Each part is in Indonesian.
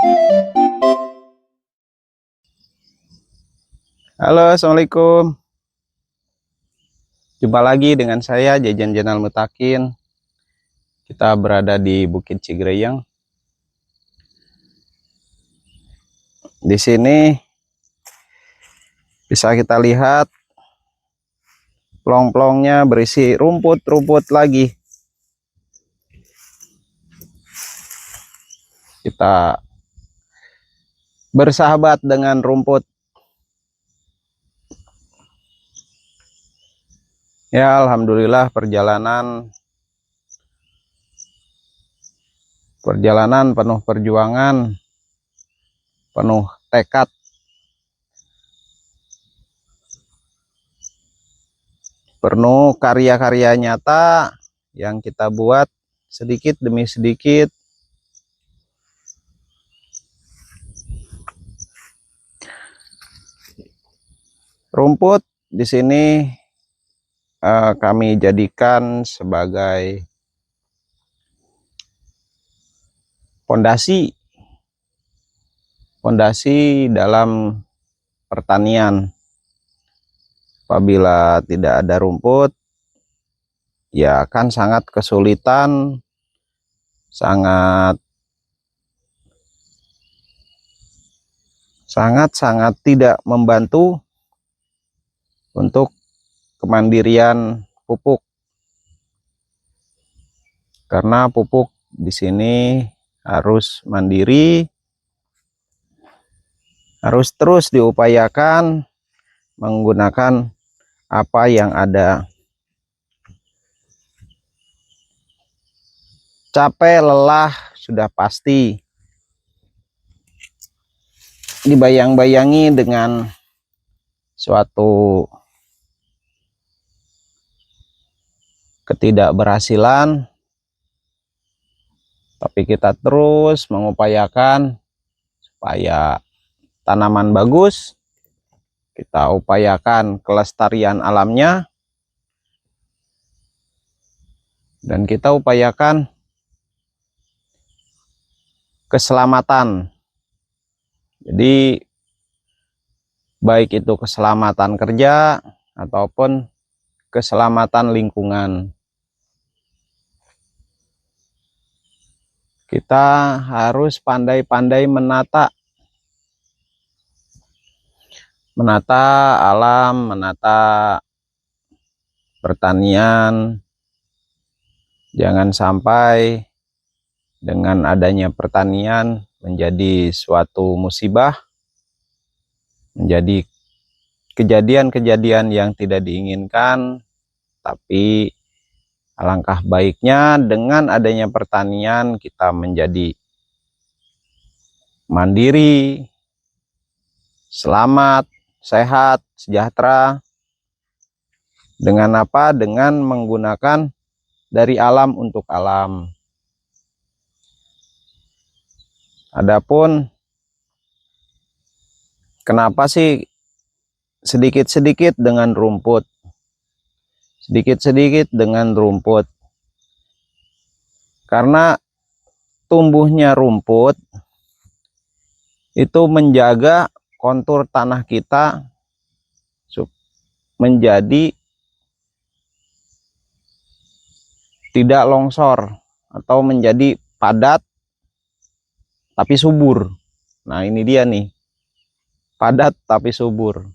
Halo, assalamualaikum. Jumpa lagi dengan saya Jajan Jenal Mutakin. Kita berada di Bukit Cigreyang. Di sini bisa kita lihat plong-plongnya berisi rumput-rumput lagi. Kita bersahabat dengan rumput. Ya, alhamdulillah perjalanan penuh perjuangan, penuh tekad. Penuh karya-karya nyata yang kita buat sedikit demi sedikit. Rumput di sini kami jadikan sebagai fondasi dalam pertanian. Apabila tidak ada rumput, ya akan sangat kesulitan, sangat tidak membantu untuk kemandirian pupuk. Karena pupuk di sini harus mandiri, harus terus diupayakan menggunakan apa yang ada. Capek lelah sudah pasti, dibayang-bayangi dengan suatu ketidakberhasilan, tapi kita terus mengupayakan supaya tanaman bagus. Kita upayakan kelestarian alamnya, dan kita upayakan keselamatan. Jadi baik itu keselamatan kerja ataupun keselamatan lingkungan. Kita harus pandai-pandai menata alam, menata pertanian. Jangan sampai dengan adanya pertanian menjadi suatu musibah, menjadi kejadian-kejadian yang tidak diinginkan. Tapi alangkah baiknya dengan adanya pertanian kita menjadi mandiri, selamat, sehat, sejahtera. Dengan apa? Dengan menggunakan dari alam untuk alam. Adapun kenapa sih sedikit-sedikit dengan rumput? Sedikit-sedikit dengan rumput. Karena tumbuhnya rumput itu menjaga kontur tanah kita menjadi tidak longsor atau menjadi padat tapi subur. Nah, ini dia nih, padat tapi subur.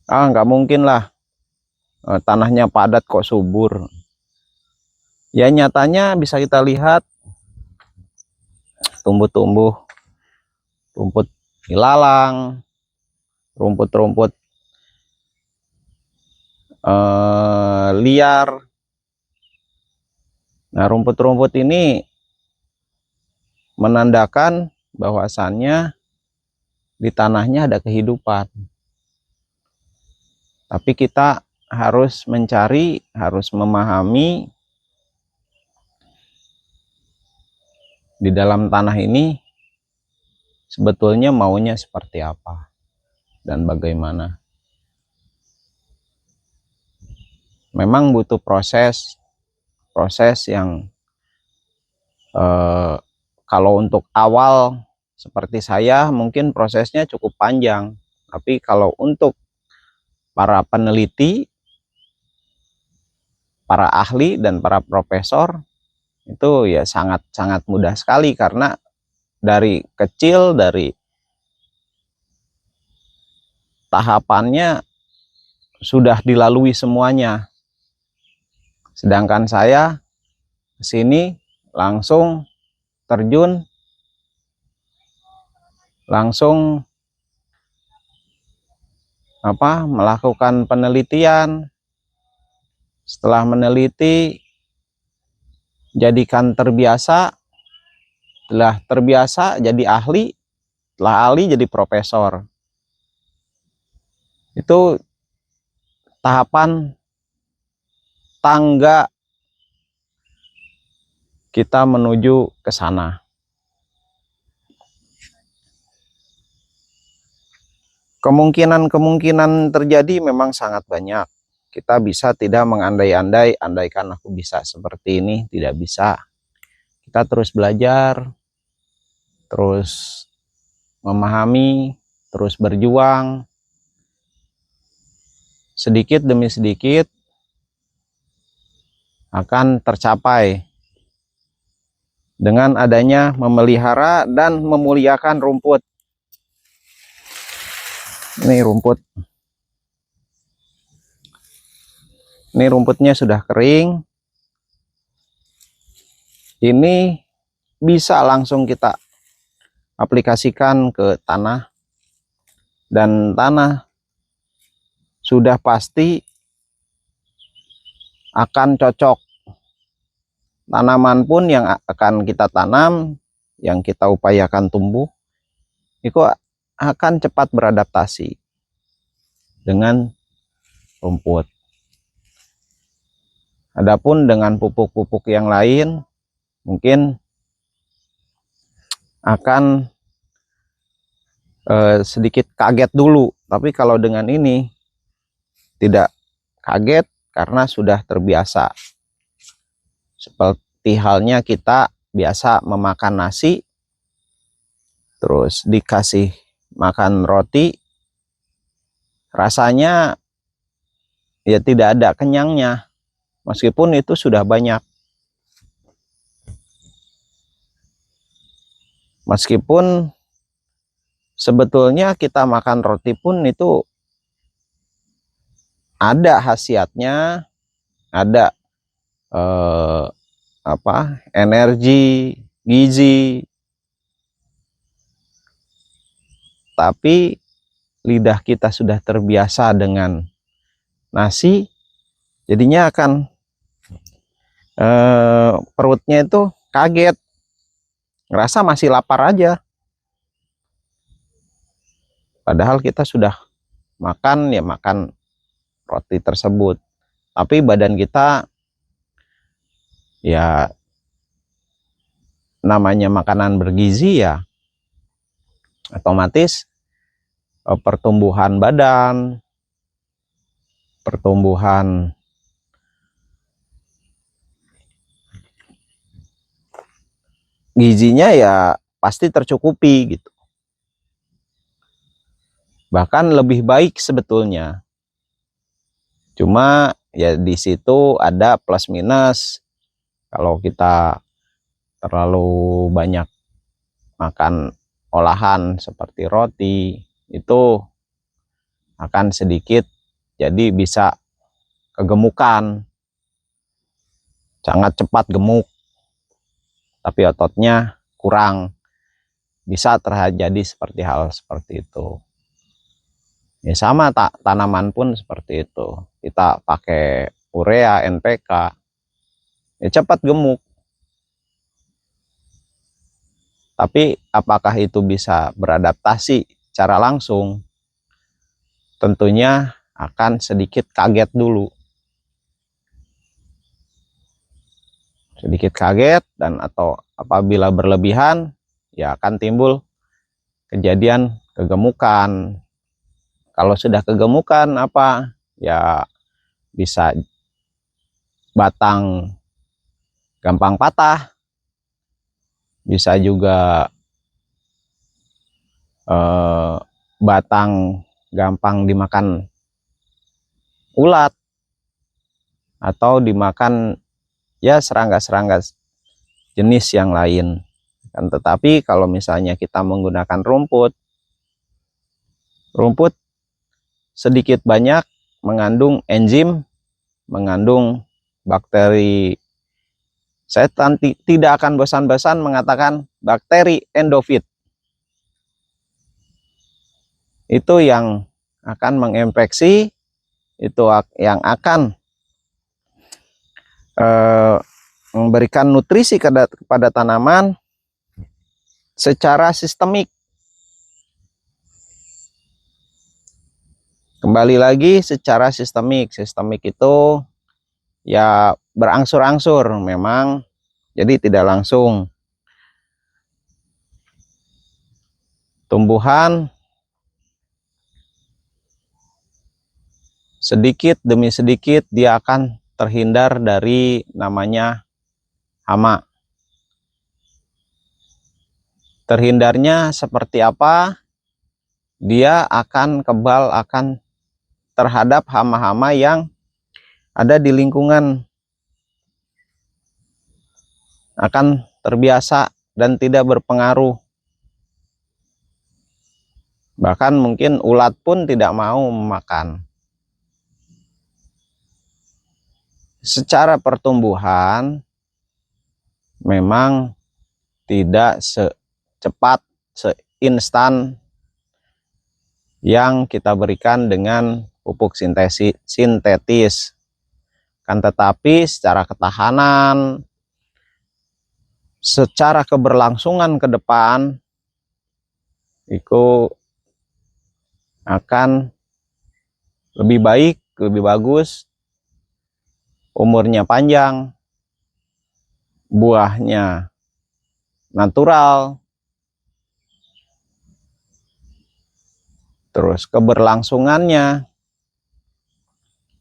Nggak mungkin lah tanahnya padat kok subur. Ya nyatanya bisa kita lihat tumbuh-tumbuh rumput ilalang, rumput-rumput liar. Nah, rumput-rumput ini menandakan bahwasannya di tanahnya ada kehidupan. Tapi kita harus mencari, harus memahami di dalam tanah ini sebetulnya maunya seperti apa dan bagaimana. Memang butuh proses yang Kalau untuk awal seperti saya mungkin prosesnya cukup panjang, tapi kalau untuk para peneliti, para ahli dan para profesor itu ya sangat mudah sekali, karena dari kecil, dari tahapannya sudah dilalui semuanya. Sedangkan saya kesini langsung terjun, langsung melakukan penelitian. Setelah meneliti, jadikan terbiasa, setelah terbiasa jadi ahli, setelah ahli jadi profesor. Itu tahapan tangga kita menuju ke sana. Kemungkinan terjadi memang sangat banyak. Kita bisa tidak mengandai-andai, andaikan aku bisa seperti ini, tidak bisa. Kita terus belajar, terus memahami, terus berjuang. Sedikit demi sedikit akan tercapai dengan adanya memelihara dan memuliakan rumput. Ini rumput. Ini rumputnya sudah kering. Ini bisa langsung kita aplikasikan ke tanah. Dan tanah sudah pasti akan cocok. Tanaman pun yang akan kita tanam, yang kita upayakan tumbuh, itu akan cepat beradaptasi dengan rumput. Adapun dengan pupuk-pupuk yang lain mungkin akan sedikit kaget dulu, tapi kalau dengan ini tidak kaget karena sudah terbiasa. Seperti halnya kita biasa memakan nasi, terus dikasih makan roti, rasanya ya tidak ada kenyangnya, meskipun itu sudah banyak. Meskipun sebetulnya kita makan roti pun itu ada khasiatnya, ada energi, gizi, tapi lidah kita sudah terbiasa dengan nasi, jadinya akan perutnya itu kaget, ngerasa masih lapar aja, padahal kita sudah makan roti tersebut, tapi badan kita ya namanya makanan bergizi ya otomatis pertumbuhan badan, pertumbuhan gizinya ya pasti tercukupi gitu. Bahkan lebih baik sebetulnya. Cuma ya di situ ada plus minus. Kalau kita terlalu banyak makan olahan seperti roti, itu akan sedikit jadi bisa kegemukan, sangat cepat gemuk, tapi ototnya kurang, bisa terjadi seperti hal seperti itu. Ya sama, tanaman pun seperti itu, kita pakai urea, NPK, ya cepat gemuk. Tapi apakah itu bisa beradaptasi secara langsung? Tentunya akan sedikit kaget dulu. Sedikit kaget, dan atau apabila berlebihan ya akan timbul kejadian kegemukan. Kalau sudah kegemukan ya bisa batang gampang patah, bisa juga batang gampang dimakan ulat atau dimakan ya serangga-serangga jenis yang lain. Kan tetapi kalau misalnya kita menggunakan rumput sedikit banyak mengandung enzim, mengandung bakteri. Saya tidak akan bosan-bosan mengatakan bakteri endofit. Itu yang akan menginfeksi, itu yang akan memberikan nutrisi kepada tanaman secara sistemik. Kembali lagi secara sistemik. Sistemik itu ya berangsur-angsur memang, jadi tidak langsung. Tumbuhan sedikit demi sedikit dia akan terhindar dari namanya hama. Terhindarnya seperti apa? Dia akan kebal terhadap hama-hama yang ada di lingkungan, akan terbiasa dan tidak berpengaruh. Bahkan mungkin ulat pun tidak mau memakan. Secara pertumbuhan memang tidak secepat, seinstan yang kita berikan dengan pupuk sintetis. Kan tetapi secara ketahanan, secara keberlangsungan ke depan itu akan lebih baik, lebih bagus, umurnya panjang, buahnya natural, terus keberlangsungannya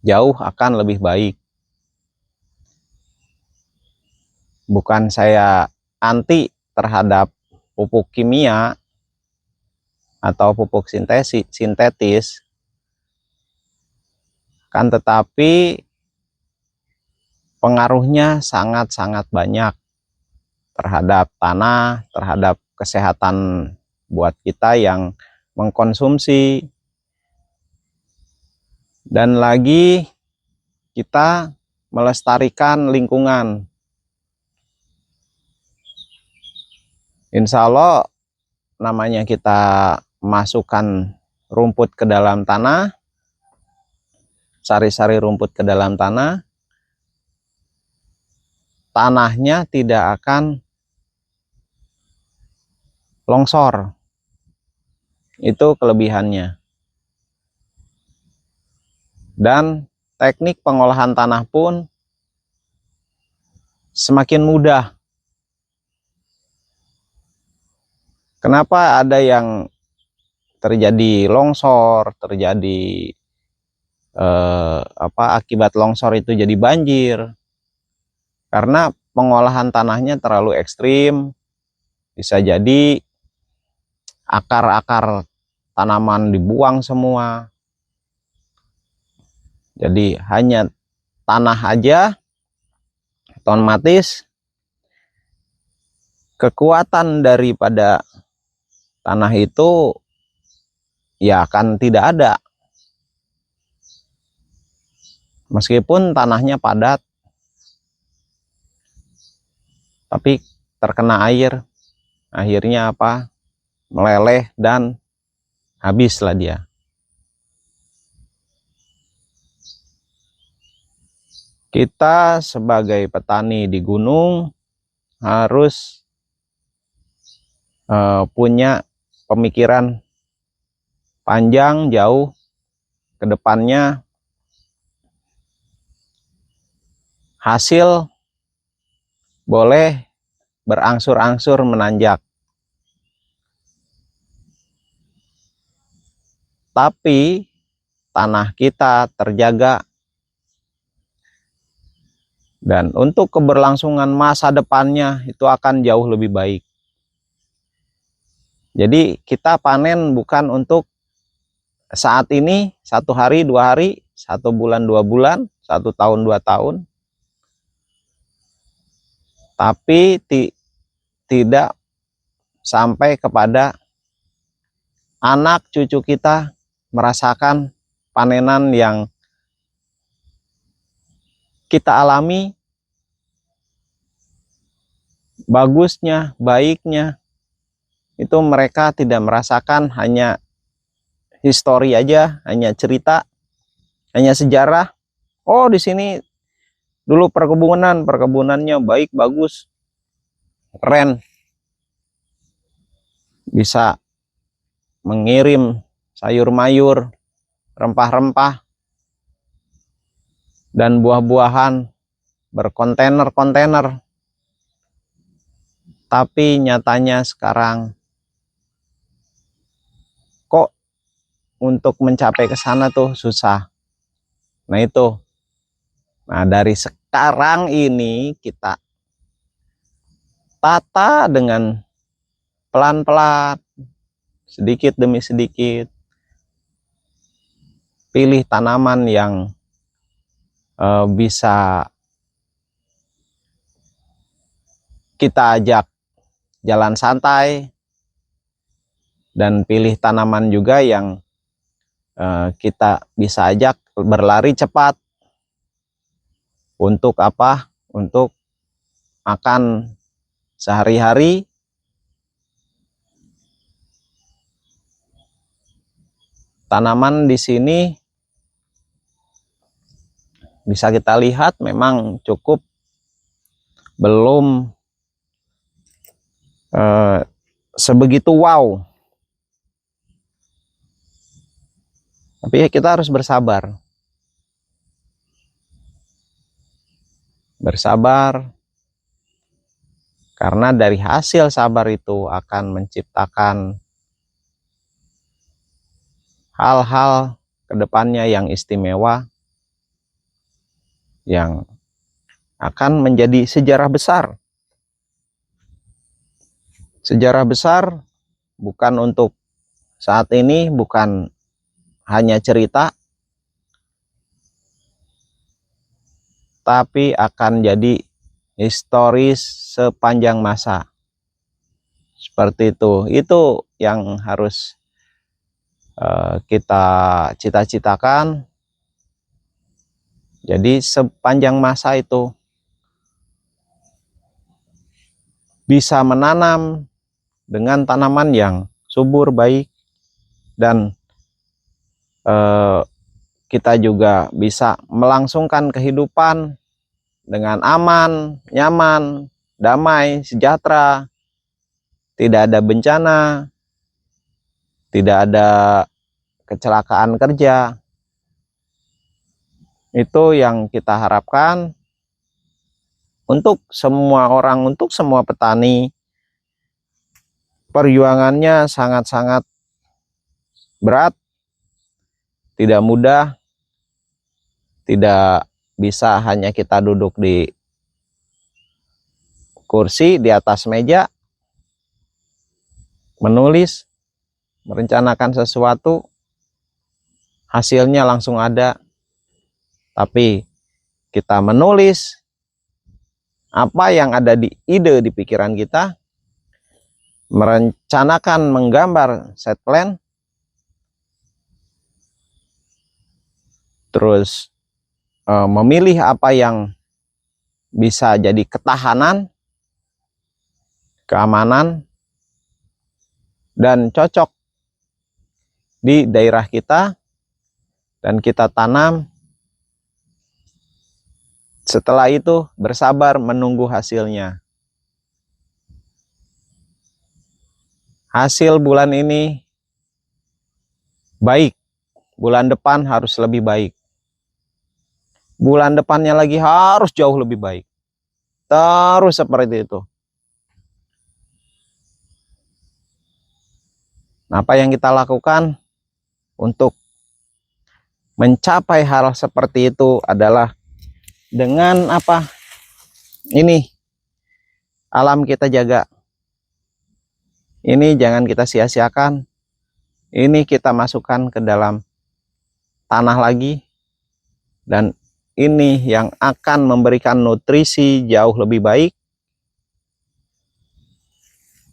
jauh akan lebih baik. Bukan saya anti terhadap pupuk kimia atau pupuk sintetis, kan tetapi pengaruhnya sangat-sangat banyak terhadap tanah, terhadap kesehatan buat kita yang mengkonsumsi. Dan lagi kita melestarikan lingkungan. Insya Allah namanya kita masukkan rumput ke dalam tanah, sari-sari rumput ke dalam tanah, tanahnya tidak akan longsor. Itu kelebihannya. Dan teknik pengolahan tanah pun semakin mudah. Kenapa ada yang terjadi longsor, terjadi akibat longsor itu jadi banjir? Karena pengolahan tanahnya terlalu ekstrim. Bisa jadi akar-akar tanaman dibuang semua. Jadi hanya tanah aja, otomatis kekuatan daripada tanah itu ya akan tidak ada. Meskipun tanahnya padat, tapi terkena air, akhirnya apa? Meleleh dan habislah dia. Kita sebagai petani di gunung harus punya pemikiran panjang jauh ke depannya. Hasil boleh berangsur-angsur menanjak, tapi tanah kita terjaga. Dan untuk keberlangsungan masa depannya itu akan jauh lebih baik. Jadi kita panen bukan untuk saat ini, 1 hari, 2 hari, 1 bulan, 2 bulan, 1 tahun, 2 tahun, tapi tidak sampai kepada anak cucu kita merasakan panenan yang kita alami, bagusnya, baiknya, itu mereka tidak merasakan, hanya histori aja, hanya cerita, hanya sejarah. Oh, di sini dulu perkebunannya baik, bagus, keren, bisa mengirim sayur mayur, rempah-rempah, dan buah-buahan berkontainer-kontainer. Tapi nyatanya sekarang kok untuk mencapai ke sana tuh susah. Nah itu. Nah dari sekarang ini kita tata dengan pelan-pelan, sedikit demi sedikit. Pilih tanaman yang bisa kita ajak jalan santai, dan pilih tanaman juga yang kita bisa ajak berlari cepat. Untuk apa? Untuk makan sehari-hari. Tanaman di sini bisa kita lihat memang cukup belum sebegitu wow. Tapi kita harus bersabar. Bersabar, karena dari hasil sabar itu akan menciptakan hal-hal kedepannya yang istimewa, yang akan menjadi sejarah besar. Sejarah besar bukan untuk saat ini, bukan hanya cerita, tapi akan jadi historis sepanjang masa. Seperti itu. Itu yang harus kita cita-citakan. Jadi sepanjang masa itu bisa menanam dengan tanaman yang subur, baik, dan kita juga bisa melangsungkan kehidupan dengan aman, nyaman, damai, sejahtera, tidak ada bencana, tidak ada kecelakaan kerja. Itu yang kita harapkan untuk semua orang, untuk semua petani. Perjuangannya sangat-sangat berat, tidak mudah, tidak bisa hanya kita duduk di kursi di atas meja, menulis, merencanakan sesuatu, hasilnya langsung ada. Tapi kita menulis apa yang ada di ide di pikiran kita, merencanakan, menggambar set plan, terus memilih apa yang bisa jadi ketahanan, keamanan, dan cocok di daerah kita, dan kita tanam. Setelah itu bersabar menunggu hasilnya. Hasil bulan ini baik, bulan depan harus lebih baik, bulan depannya lagi harus jauh lebih baik. Terus seperti itu. Apa yang kita lakukan untuk mencapai hal seperti itu adalah dengan apa? Ini alam kita jaga. Ini jangan kita sia-siakan. Ini kita masukkan ke dalam tanah lagi, dan ini yang akan memberikan nutrisi jauh lebih baik.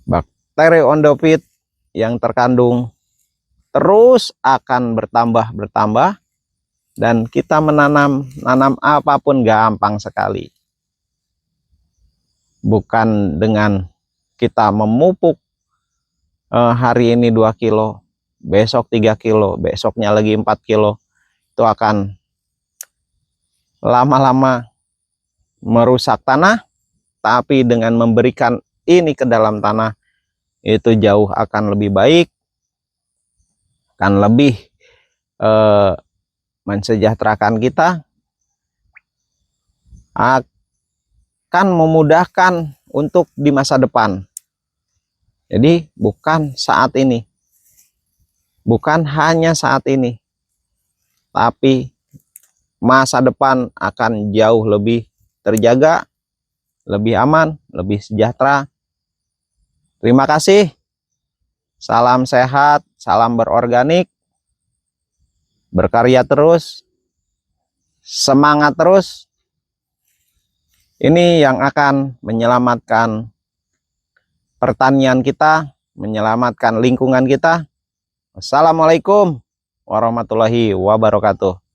Bakteri Ondofit yang terkandung terus akan bertambah, dan kita menanam apapun gampang sekali. Bukan dengan kita memupuk hari ini 2 kilo, besok 3 kilo, besoknya lagi 4 kilo. Itu akan lama-lama merusak tanah. Tapi dengan memberikan ini ke dalam tanah, itu jauh akan lebih baik, akan lebih mensejahterakan kita, akan memudahkan untuk di masa depan. Jadi bukan saat ini, bukan hanya saat ini, tapi masa depan akan jauh lebih terjaga, lebih aman, lebih sejahtera. Terima kasih. Salam sehat, salam berorganik, berkarya terus, semangat terus. Ini yang akan menyelamatkan pertanian kita, menyelamatkan lingkungan kita. Assalamualaikum warahmatullahi wabarakatuh.